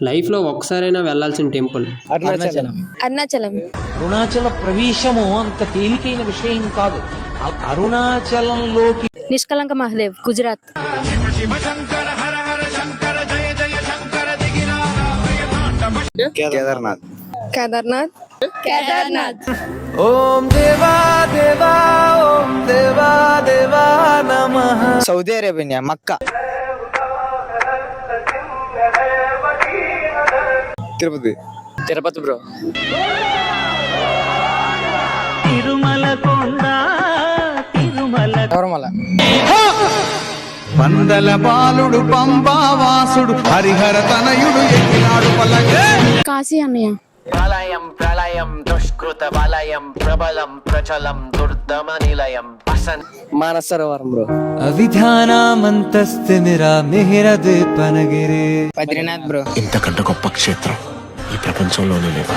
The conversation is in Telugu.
లైఫ్లో ఒక్కసారైనా వెళ్ళాల్సిన టెంపుల్. అరుణాచలం. అరుణాచల ప్రవేశము అంత తేలికైన విషయం కాదు. అరుణాచలంలోకి నిష్కలంక మహాదేవ్, గుజరాత్. కేదార్నాథ్. ఓం దేవా దేవా ఓం దేవా దేవా నమః. సౌదీ అరేబియా, మక్కా. తిరుపతి బ్రో. తిరుమల. పందల బాలుడు పంబావాసుడు హరిహర తనయుడు ఎక్కినాడు పల్లకే. కాశీ అన్నయ్య. ప్రళయం ప్రళయం దుష్కృత వలయం ప్రబలం ప్రచలం దుర్దమ నిలయం మానస సరోవరం బ్రో. అవిధానామంతస్తిమిరా మిహిరద్వీపనగిరి. బద్రీనాథ్ బ్రో. ఇంతకంటే గొప్ప క్షేత్రం ఈ ప్రపంచంలోనే లేదు.